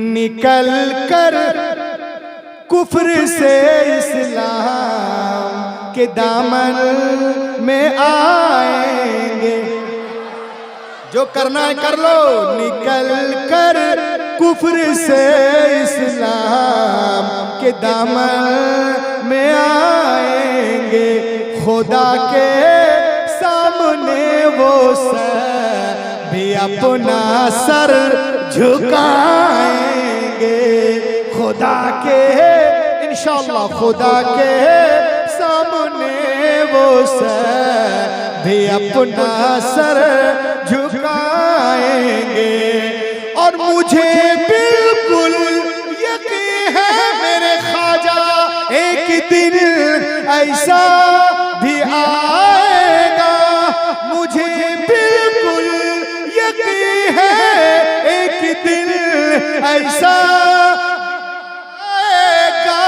निकल कर कुफ्र से इस्लाम के दामन में आएंगे। जो करना है कर लो। निकल कर कुफ्र से इस्लाम के दामन में आएंगे। खुदा के सामने वो सर भी अपना सर झुकाएंगे। खुदा के इंशाअल्लाह खुदा के सामने वो सर भी अपना सर झुकाएंगे। और मुझे बिल्कुल यकीन है मेरे ख्वाजा एक दिन ऐसा भी आएगा। मुझे बिल्कुल यकीन है एक दिन ऐसा आएगा।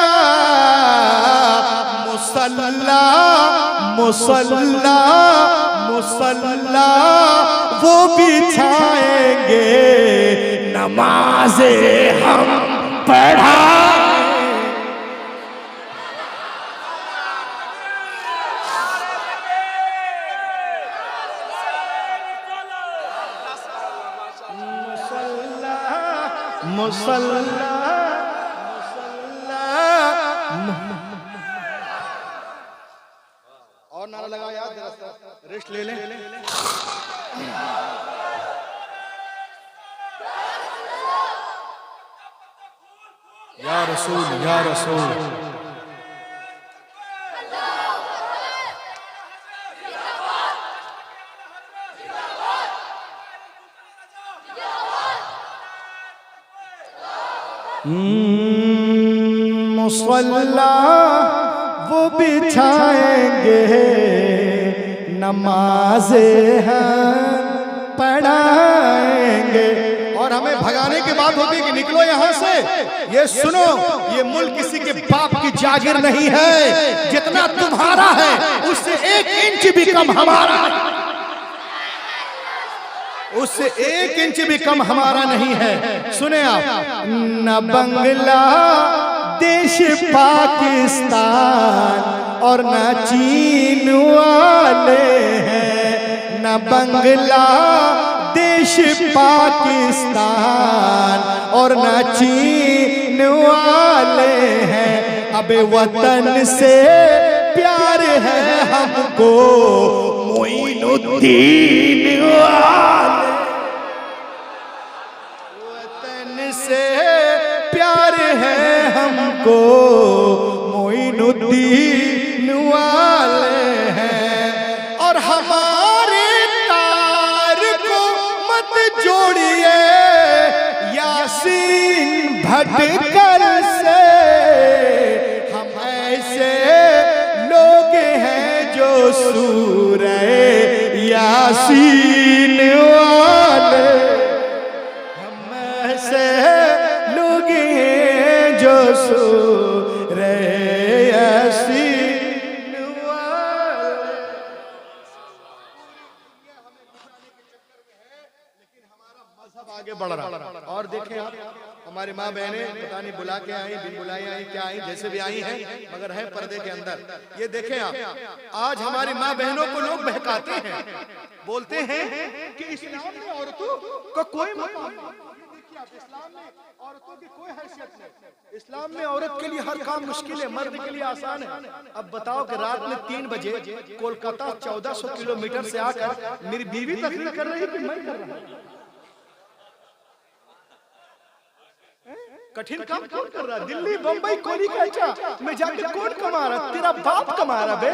मुसल्ला मुसल्ला मुसल्ला वो बिछाएंगे। नमाज़े हम पढ़ाएंगे। मुसल्ला मुसल्ला और नारा लगाओ यार, रेस्ट ले लें। या रसूल या रसूल। मुसल्ला वो बिछाएंगे। नमाज़े हैं पढ़ाएंगे। और हमें भगाने की बात होती है कि निकलो यहाँ से। ये सुनो, ये मुल्क किसी के बाप की जागीर नहीं है। जितना तुम्हारा है उससे 1 इंच भी कम हमारा है। उससे 1 इंच भी कम हमारा नहीं है। सुने आप, न बंगला देश पाकिस्तान और न चीन वाले हैं। न बंगला देश पाकिस्तान और न चीन वाले हैं। अब वतन से प्यार है हमको मोइनुद्दीन वाले। वतन से प्यार है हमको मोइनुद्दीन वाले हैं। और हमारे तार को मत जोड़िए यासीन भटकल से। हम ऐसे लोग हैं जो सूरह यासीन वाले। हम ऐसे लोग हैं जो सूरह यासीन वाले। लेकिन हमारा मजहब आगे बढ़ रहा है। और देखें आप, हमारी माँ बहनें पता नहीं बुला के आई, बिन बुलाई आई, क्या आई, जैसे भी आई हैं, मगर है पर्दे के अंदर। ये देखें आप, आज हमारी माँ बहनों को लोग बहकाते हैं, बोलते हैं कि इस्लाम में औरतों का कोई मकाम नहीं। इस्लाम में औरतों की कोई हैसियत नहीं। इस्लाम में औरत के लिए हर काम मुश्किल है, मर्द के लिए आसान है। अब बताओ कि रात में 3 बजे कोलकाता 1400 किलोमीटर से आकर मेरी बीवी तकरीर कर रही है कि मैं कर रहा हूं। कठिन काम कौन कर रहा? दिल्ली बम्बई कोलकाता में जाके कौन कमा रहा? तेरा बाप कमा रहा बे।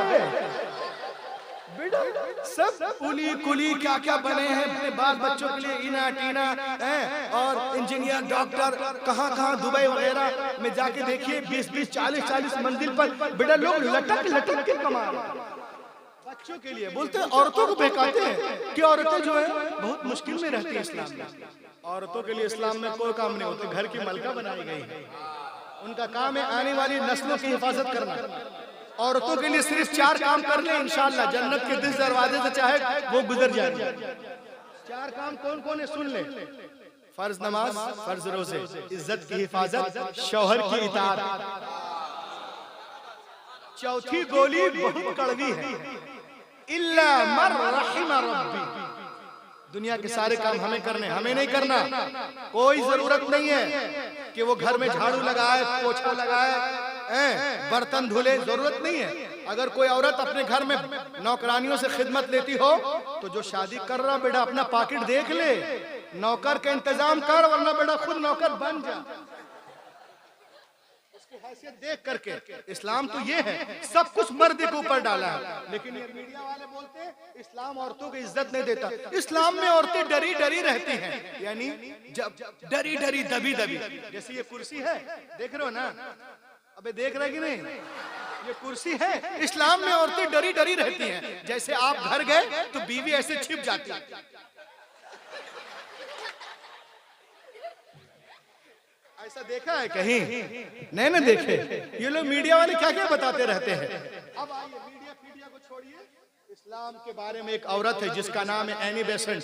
सब कुली कुली क्या क्या बने हैं अपने बाल बच्चों के लिए, इना टीना है। और इंजीनियर डॉक्टर कहाँ कहाँ दुबई वगैरह में जाके देखिए 20-20 40-40 मंजिल पर बेटा लोग लटक लटक के कमा रहे हैं। बच्चों के लिए बोलते हैं, औरतों को बहकाते हैं कि औरतें जो है बहुत मुश्किल में रहती हैं इस्लाम में। औरतों के लिए इस्लाम में कोई काम नहीं होता, घर की मलका बनाई गई है, उनका काम है आने वाली नस्लों की हिफाजत करना। औरतों के लिए सिर्फ 4 काम कर ले, इंशाअल्लाह जन्नत के 10 दरवाजे से चाहे वो गुजर जाएंगे। 4 काम कौन कौन है सुन ले। फर्ज नमाज, फर्ज रोजे, इज्जत की हिफाजत, शौहर की इताअत। चौथी गोली बहुत कड़वी है, इल्ला मर रहिम रब्बी। दुनिया के सारे काम हमें करने, हमें नहीं करना। कोई जरूरत नहीं है कि वो घर में झाड़ू लगाए, पोछा लगाए, बर्तन धुले, जरूरत नहीं है। अगर कोई औरत अपने घर में नौकरानियों से खिदमत लेती हो तो जो शादी कर रहा बेटा अपना पॉकेट देख ले, नौकर का इंतजाम कर, वरना बेटा खुद नौकर बन जा। उसकी हैसियत देख करके। इस्लाम तो ये है, सब कुछ मर्द के ऊपर डाला है, लेकिन ये मीडिया वाले बोलते हैं इस्लाम औरतों की इज्जत नहीं देता। इस्लाम में औरतें डरी डरी रहती हैं, यानी जब डरी डरी दबी दबी। जैसे ये कुर्सी है, देख रहे हो ना, अबे देख रहे कि नहीं, ये कुर्सी है। इस्लाम में औरतें डरी डरी रहती हैं, जैसे आप घर गए तो बीवी ऐसे छिप जाती है। ऐसा देखा है कहीं? नहीं ना देखे। ये लोग मीडिया वाले क्या क्या बताते रहते हैं। अब आइए मीडिया को छोड़िए, इस्लाम के बारे में एक औरत है जिसका नाम है एनी बेसेंट।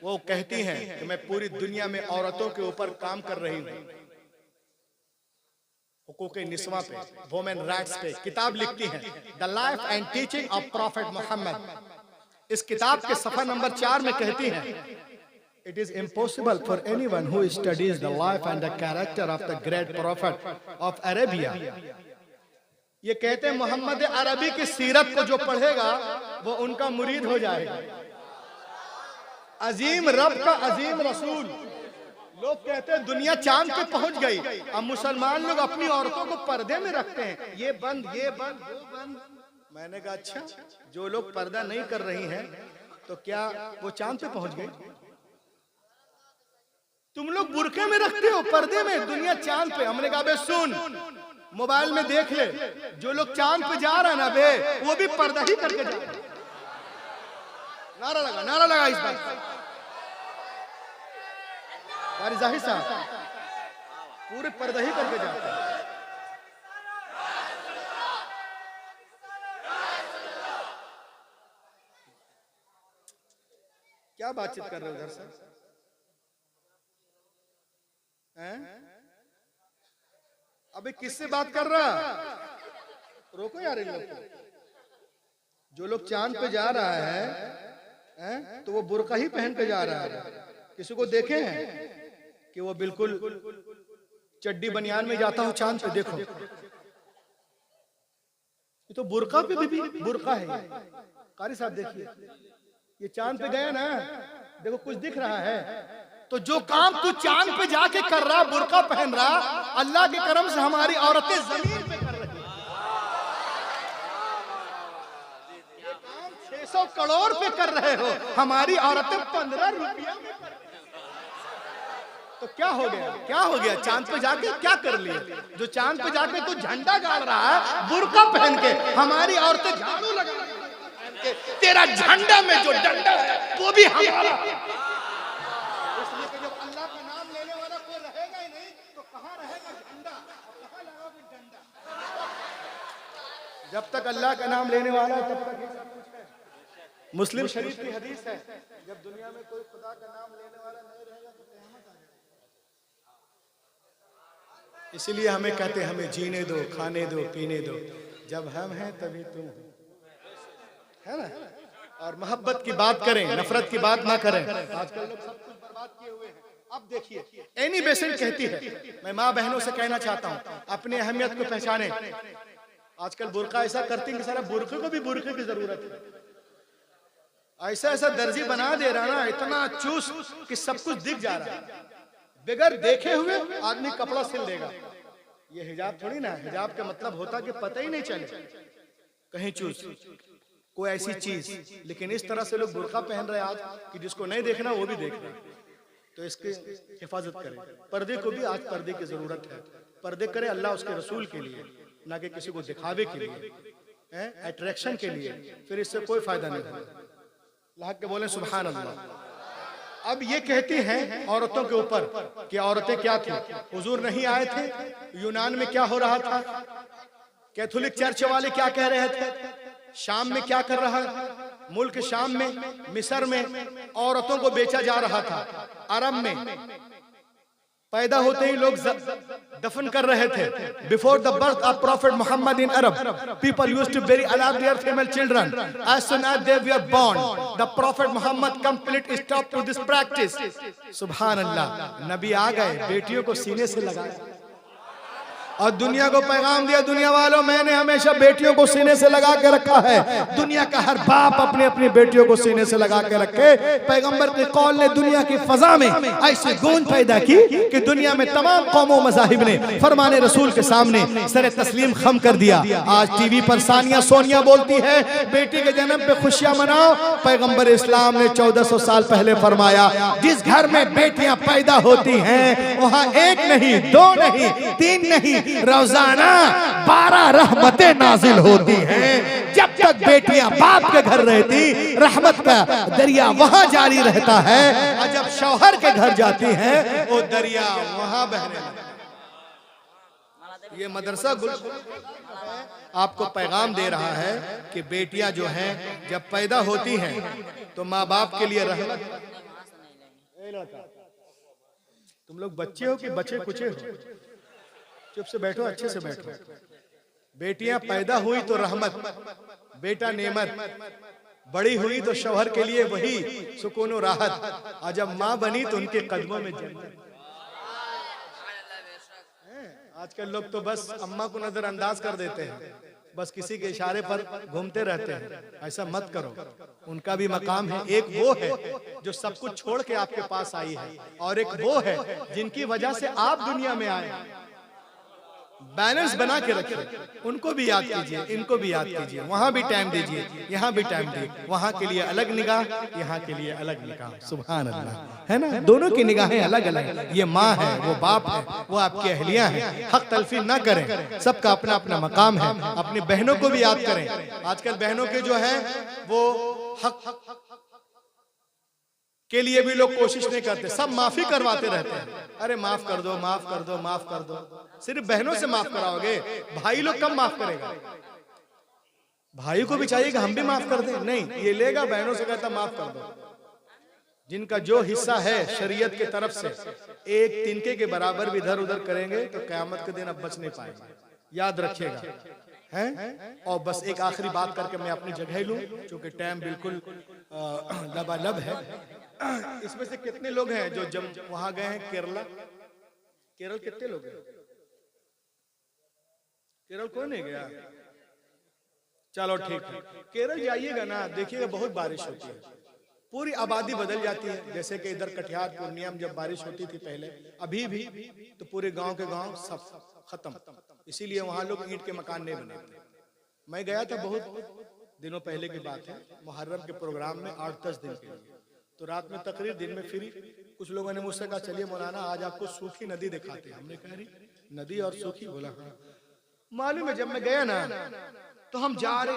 वो कहती हैं कि मैं पूरी दुनिया में औरतों के ऊपर काम कर रही हूँ, हुकूक निस्वा पे, वुमेन राइट्स पे किताब लिखती हैं, the life and teaching of prophet Mohammad. इस किताब के सफा नंबर 4 में कहती हैं, It is impossible for anyone who studies the life and the character of the great prophet of Arabia. ये कहते हैं मोहम्मद अरबी की सीरत को जो पढ़ेगा वो उनका मुरीद हो जाएगा। अजीम रब का अजीम रसूल। लोग कहते हैं दुनिया चांद पे पहुंच गई, अब मुसलमान लोग अपनी औरतों को पर्दे में रखते हैं, ये बंद, ये बंद, वो बंद। मैंने कहा अच्छा, जो लोग पर्दा नहीं कर रही हैं तो क्या वो चांद पे पहुंच गए? तुम लोग बुरके में रखते हो, पर्दे में, दुनिया चांद पे। हमने कहा बे सुन, मोबाइल में देख ले, जो लोग चांद पे जा रहा ना बे, वो भी पर्दा ही करके जा रहा। नारा लगा इस बात। कारी जाहिर साहब पूरे पर्दा ही करके जाते हैं। क्या बातचीत कर रहे हो उधर से? अबे किससे बात कर रहा? रोको यार इन लोग को। जो लोग चांद पे जा रहा है तो वो बुर्का ही पहन के जा रहा है। किसी को देखे हैं कि वो बिल्कुल चड्डी बनियान में जाता हो चांद पे? देखो ये तो बुर्का पे भी बुर्का है। कारी साहब देखिए, ये चांद पे गया ना, देखो कुछ दिख रहा है। तो जो काम तू चांद पे जाके कर रहा, बुर्का पहन रहा, अल्लाह के करम से हमारी औरतें जमीन पे कर रही। ये काम 600 करोड़ पे कर रहे हो, हमारी औरतें 15 रुपया में कर रही। तो क्या हो गया? क्या हो गया? चांद पे जाके क्या कर लिए? जो चांद पे जाके तू झंडा गाड़ रहा है बुर्का पहन के, हमारी औरतें झाड़ू लगा के, तेरा झंडा में जो डंडा है वो भी हमारा। जब तक अल्लाह का नाम लेने वाला है तब तक ये सब कुछ है। मुस्लिम शरीफ की हदीस है, जब दुनिया में कोई खुदा का नाम लेने वाला नहीं रहेगा तो क़यामत आ जाएगी। इसीलिए हमें कहते हैं हमें जीने दो, खाने दो, पीने दो, जब हम हैं तभी तुम है ना। और मोहब्बत की बात करें, नफरत की बात ना करें। आजकल लोग सब कुछ बर्बाद किए हुए हैं। अब देखिए एनी बेसेंट कहती है, मैं माँ बहनों से कहना चाहता हूँ अपनी अहमियत को पहचाने। आजकल बुर्का ऐसा करती है कि सारा बुर्के को भी बुर्के की जरूरत है। ऐसा ऐसा दर्जी बना दे रहा ना, इतना चूस कि सब कुछ दिख जा रहा है। बगैर देखे हुए आदमी कपड़ा सिल देगा। ये हिजाब थोड़ी ना, हिजाब का मतलब होता कि पता ही नहीं चले कहीं चूस कोई ऐसी चीज। लेकिन इस तरह से लोग बुर्का पहन रहे आज कि जिसको नहीं देखना वो भी देख रहे। तो इसकी हिफाजत करें। पर्दे को भी आज पर्दे की जरूरत है। पर्दे करें अल्लाह उसके रसूल के लिए, ना कि किसी को दिखावे के लिए। अट्रैक्शन के लिए, फिर इससे कोई फायदा नहीं होगा। लाहक के बोले सुभान अल्लाह। अब ये कहती हैं औरतों के ऊपर कि औरतें क्या थी, हुजूर नहीं आए थे, यूनान में क्या हो रहा था, कैथोलिक चर्च वाले क्या कह रहे थे, शाम में क्या कर रहा है, मुल्क शाम में, मिस्र में औरतों को बेचा जा रहा था, अरब में पैदा होते ही लोग दफन कर रहे थे। Before the birth of prophet Mohammad in Arab, people used to bury alive their female children. As soon as they were born, the prophet Muhammad completely stopped to this practice. सुभान अल्लाह। नबी आ गए, बेटियों को सीने से लगाया और दुनिया को पैगाम दिया, दुनिया वालों मैंने हमेशा बेटियों को सीने से लगा के रखा है। दुनिया का हर बाप अपनी अपनी बेटियों को सीने से लगा के रखे। पैगंबर के कौल ने दुनिया की फजा में ऐसी गूंज पैदा की कि दुनिया में तमाम कौमों मज़ाहिब ने फरमाने रसूल के सामने सर तस्लीम खम कर दिया। आज टीवी पर सानिया सोनिया बोलती है बेटी के जन्म पे खुशियां मनाओ। पैगंबर इस्लाम ने 1400 साल पहले फरमाया जिस घर में बेटियां पैदा होती हैं वहां एक नहीं, दो नहीं, तीन नहीं, रोजाना 12 रहमतें नाजिल होती हैं। जब तक बेटियां बाप के घर रहती रहमत का दरिया वहां जारी रहता है, और जब शौहर के घर जाती हैं वो दरिया वहां बहने लगता है। ये मदरसा आपको पैगाम दे रहा है कि बेटियां जो हैं जब पैदा होती हैं तो माँ बाप के लिए रहमत। तुम लोग बच्चे हो कि बच्चे कुचे हो? चुप से बैठो, अच्छे से बैठो। बेटियां पैदा हुई तो रहमत, बेटा नेमत, बड़ी हुई तो शौहर के लिए वही सुकून और राहत, और जब माँ बनी तो उनके कदमों में जन्नत। आजकल लोग तो बस अम्मा को नजरअंदाज कर देते हैं, बस किसी के इशारे पर घूमते रहते हैं। ऐसा मत करो, उनका भी मकाम है। एक वो है जो सब कुछ छोड़ के आपके पास आई है, और एक वो है जिनकी वजह से आप दुनिया में आए। बैलेंस बना के रखिए, उनको भी याद कीजिए, इनको भी याद कीजिए, वहां भी टाइम दीजिए, यहाँ भी टाइम दीजिए। वहां के लिए अलग निगाह, यहाँ के लिए अलग निगाह। सुभान अल्लाह, है ना? दोनों की निगाहें अलग अलग। ये माँ है, वो बाप है, वो आपकी अहलिया है। हक तलफी ना करें, सबका अपना अपना मकाम है। अपनी बहनों को भी याद करें। आजकल बहनों के जो है वो हक के लिए भी लोग कोशिश नहीं करते, सब माफी करवाते रहते हैं। अरे माफ कर दो, माफ कर दो, माफ कर दो। सिर्फ बहनों से माफ कराओगे, भाई लोग कम माफ करेगा। भाई को भी चाहिए कि हम भी माफ कर दें, नहीं, ये लेगा बहनों से कहता माफ कर दो। जिनका जो हिस्सा है शरीयत की तरफ से एक तिनके के बराबर भी इधर उधर करेंगे तो कयामत के दिन अब बच नहीं पाएंगे। याद रखिएगा, हैं? और बस एक आखिरी बात करके मैं अपनी जगह लूं, क्योंकि टाइम बिल्कुल लबालब है। इसमें से कितने लोग हैं जो जब वहां गए हैं केरला? केरल कितने लोग हैं? केरल कौन नहीं गया? चलो ठीक है, केरल जाइएगा ना, देखिएगा बहुत बारिश होती है, पूरी आबादी बदल जाती है। जैसे कि इधर कटिहार पूर्णिया में जब बारिश होती थी पहले, अभी भी तो पूरे गांव के गांव सब खत्म। इसीलिए वहां लोग ईंट के मकान नहीं बनाते। मैं गया था बहुत दिनों पहले की बात है, मुहर्रम के प्रोग्राम में 8-10 दिन के लिए। तो रात में तकरीर, दिन में फ्री। कुछ लोगों ने मुझसे कहा चलिए मौलाना आज आपको सूखी नदी दिखाते हैं। हमने कहा नदी और सूखी? बोला हाँ। मालूम है जब मैं गया ना तो हम जा रहे।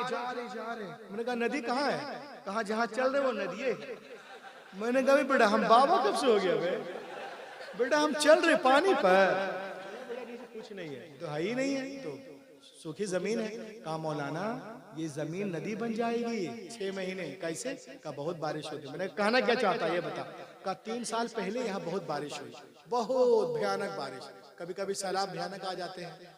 मैंने कहा नदी कहाँ है? कहा जहाँ चल रहे वो नदी है। मैंने कहा बेटा हम बाबा कब से हो गया बेटा हम चल रहे पानी पर। कुछ नहीं है तो है ही नहीं है, तो सूखी जमीन है। कहा मौलाना ये जमीन नदी बन जाएगी 6 महीने। कैसे? का बहुत बारिश होती। मैंने कहना क्या चाहता है ये बता। का 3 साल पहले यहाँ बहुत बारिश हुई, बहुत भयानक बारिश, कभी कभी सैलाब भयानक आ जाते हैं।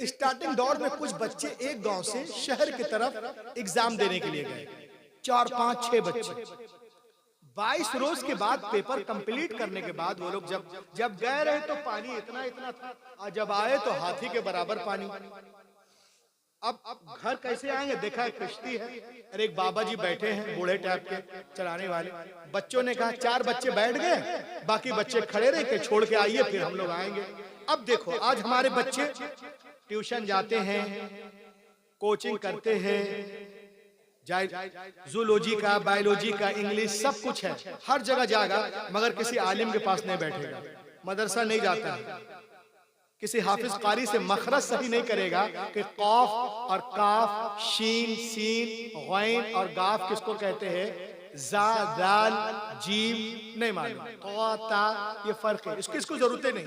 स्टार्टिंग दौर में कुछ बच्चे एक गांव से शहर की तरफ एग्जाम देने के लिए गए, 4, 5, 6 बच्चे। 22 रोज के बाद पेपर कंप्लीट करने के बाद वो लोग जब गए रहे तो पानी इतना था, और जब आए तो हाथी के बराबर पानी। अब घर कैसे आएंगे? देखा है कश्ती है, अरे एक बाबा जी बैठे हैं बूढ़े टाइप के चलाने वाले। बच्चों ने कहा 4 बच्चे बैठ गए, बाकी बच्चे खड़े रहे के छोड़ के आइए फिर हम लोग आएंगे। अब देखो आज हमारे बच्चे ट्यूशन जाते हैं, कोचिंग करते हैं, जूलॉजी का, बायोलॉजी का, इंग्लिश सब कुछ है, हर जगह जाएगा, मगर किसी आलिम के पास नहीं बैठेगा, मदरसा नहीं जाता है। किसी हाफिज कारी से मखरज सही नहीं करेगा कि कौफ और काफ, शीन, सीन, गैन और गाफ किसको कहते हैं, जा, दाल, जीम नहीं मालूम, ता, ये फर्क है। इसको जरूरत नहीं।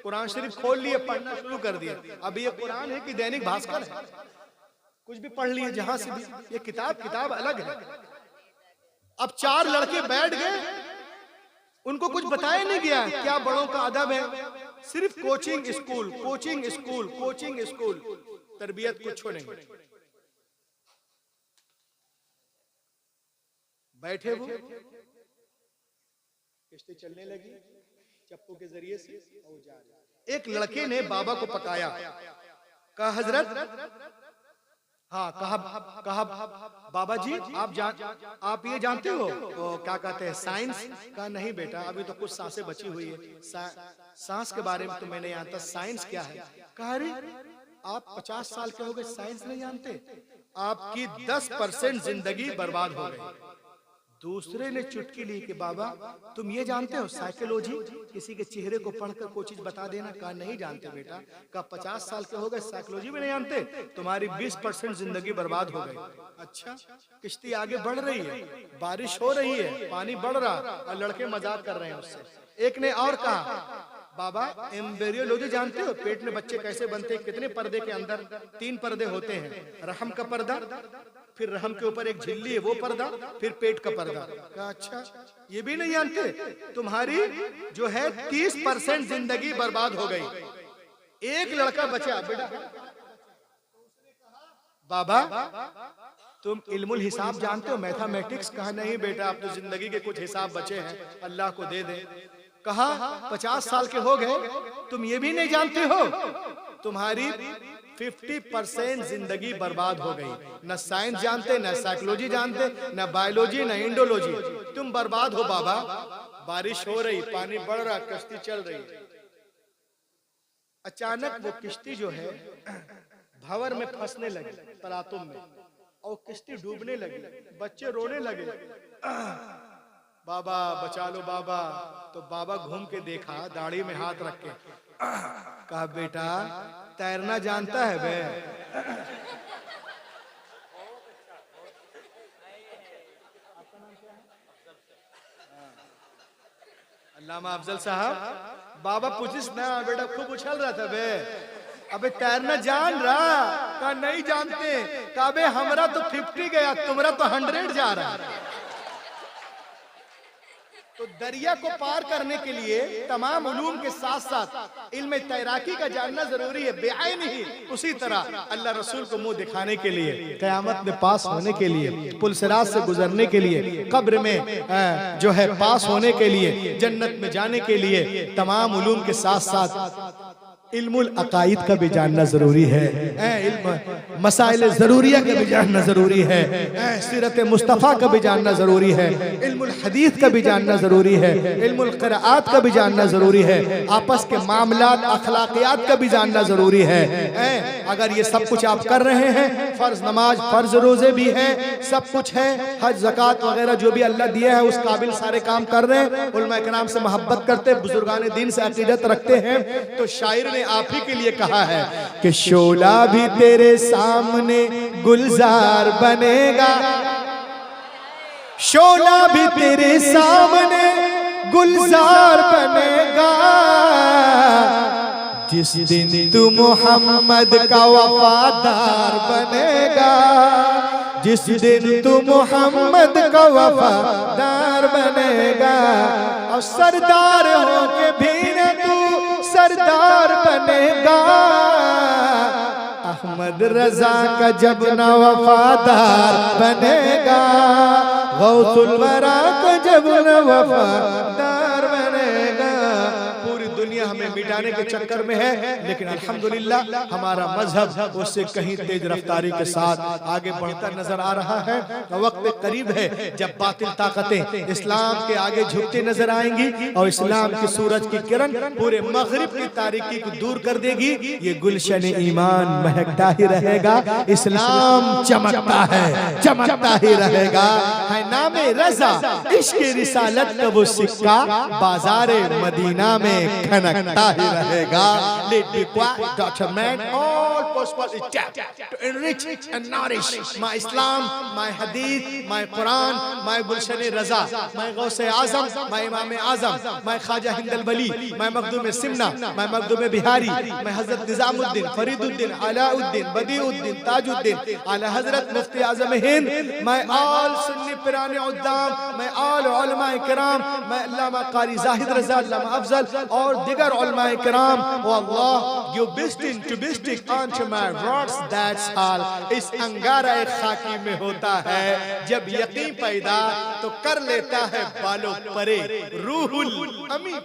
कुरान शरीफ खोल लिए, पढ़ना शुरू कर दिया। अब ये कुरान है कि दैनिक भास्कर है, कुछ भी पढ़ लिए जहां से भी। ये किताब अलग है। अब 4 लड़के बैठ गए, उनको कुछ बताया नहीं गया क्या बड़ों का अदब है, सिर्फ कोचिंग स्कूल, तरबियत कुछ नहीं। बैठे वो, किश्ती चलने लगी चप्पू के जरिए से, और जा रहे। एक लड़के ने बाबा को पकाया, कहा हजरत, हाँ कहा बाबा जी आप ये जानते हो तो क्या कहते हैं साइंस? का नहीं बेटा, अभी तो कुछ सांसें बची हुई है, सांस के बारे में तो मैं नहीं जानता, साइंस क्या है? कहा अरे आप 50 साल के हो गए, साइंस नहीं जानते? आपकी 10% जिंदगी बर्बाद हो गई। दूसरे ने चुटकी ली कि बाबा तुम ये जानते हो साइकोलॉजी, किसी के चेहरे को पढ़कर कोई चीज बता देना? कहा नहीं जानते बेटा। कहा 50 साल के हो गए, साइकोलॉजी भी नहीं जानते? तुम्हारी 20% जिंदगी बर्बाद हो गई। अच्छा, किश्ती आगे बढ़ रही है, बारिश हो रही है, पानी बढ़ रहा, और लड़के मजाक कर रहे हैं उससे। एक ने और कहा बाबा एम्ब्रियोलॉजी जानते हो, पेट में बच्चे कैसे बनते हैं, कितने पर्दे के अंदर? 3 पर्दे होते हैं, रहम का पर्दा, फिर रहम के ऊपर एक झिल्ली है वो पर्दा, फिर पेट का पर्दा। कहा अच्छा ये भी नहीं जानते? तुम्हारी जो है 30% जिंदगी बर्बाद हो गई। एक लड़का बचा बेटा, बाबा तुम इल्मुल हिसाब जानते हो, मैथमेटिक्स? कहा नहीं बेटा, अब तो जिंदगी के कुछ हिसाब बचे हैं, अल्लाह को दे दे। कहा 50 साल के हो गए, तुम ये भी नहीं जानते हो? तुम्हारी 50% जिंदगी बर्बाद हो गई। न साइंस जानते, न साइकोलॉजी जानते, न बायोलॉजी, न इंडोलॉजी, तुम बर्बाद हो बाबा। बारिश हो रही, पानी बढ़ रहा, कश्ती चल रही। अचानक वो किश्ती जो है भंवर में फंसने लगी, तरातुम में, और किश्ती डूबने लगी। बच्चे रोने लगे, बाबा बचा लो बाबा। तो बाबा घूम के देखा, दाढ़ी में हाथ रख के कहा बेटा तैरना जानता है बे? अल्लामा अफजल साहब। बाबा पूछिस ना बेटा, खूब उछल रहा था बे, अबे तैरना जान रहा? कहा नहीं जानते। कहा बे हमरा तो 50 गया, तुम्हारा तो 100 जा रहा है। तो दरिया को पार करने के लिए तमाम उलूम के साथ साथ इल्म तैराकी का जानना जरूरी है, बेआइन ही। उसी तरह अल्लाह रसूल को मुंह दिखाने के लिए, क़यामत में पास होने के लिए, पुल सिरात से गुजरने के लिए, कब्र में जो है पास होने के लिए, जन्नत में जाने के लिए, तमाम उलूम के साथ साथ इल्मुल अकाइद का भी जानना जरूरी है, इल्म मसाइल जरूरिया का भी जानना जरूरी है, सीरत मुस्तफ़ा का भी जानना जरूरी है, इल्मुल हदीस का भी जानना जरूरी है, इल्मुल क़िराअत का भी जानना जरूरी है, आपस के मामलात अखलाकियात का भी जानना जरूरी है। अगर ये सब कुछ आप कर रहे हैं, फर्ज नमाज, फर्ज रोजे भी है, सब कुछ है, हज ज़कात वगैरह जो भी अल्लाह दिया है उस काबिल सारे काम कर रहे हैं, उलमा किराम से मोहब्बत करते, बुजुर्गान दीन से अकीदत रखते हैं, तो शायर ने आप ही के लिए कहा है कि शोला भी तेरे सामने गुलजार बनेगा, शोला भी तेरे सामने गुलजार बनेगा, जिस दिन तू मोहम्मद का वफादार बनेगा, जिस दिन तू मोहम्मद का वफादार बनेगा। और सरदार हो के भी न तू सरदार बनेगा, अहमद रजा का जब न वफादार बनेगा, गौसुल वरा का जब न वफादार बनेगा। पूरी दुनिया हमें मिटाने के चक्कर में है, लेकिन अल्हम्दुलिल्लाह हमारा मजहब उससे कहीं तेज रफ्तारी के साथ आगे बढ़ता नजर आ रहा है। वक्त करीब है जब बातिल ताकतें इस्लाम के आगे झुकती नजर आएंगी और इस्लाम की सूरज की किरण पूरे मगरिब की तारीकी को दूर कर देगी। ये गुलशन ईमान महकता ही रहेगा, इस्लाम चमकता है, चमकता ही रहेगा। है नामे रजा इश्क रिसालत का वो सिक्का बाजारे मदीना में खनकता बढ़ता ही रहेगा। Let be quiet, document all possible steps to enrich and nourish my Islam, my Hadith, my Quran, my Gulshan Raza, my Gauss Azam, my Imam Azam, my Khaja Hind al-Wali, my Makhdoom Simna, my Makhdoom Bihari, my Hazrat Nizamuddin, Fariduddin, Alauddin, Badiuddin, Tajuddin, Ala Hazrat Mufti Azam Hind, my all Sunni Pirane Uddam, my all Ulama Ikram, my Allama Qari Zahid Raza, Allama Afzal और दिगर उलमा इकराम, ओ अल्लाह you destined to bestow onto my words that's all। इस अंगारा खाकी में होता है जब यकीन पैदा तो कर लेता है बालों परे रूहुल अमीन।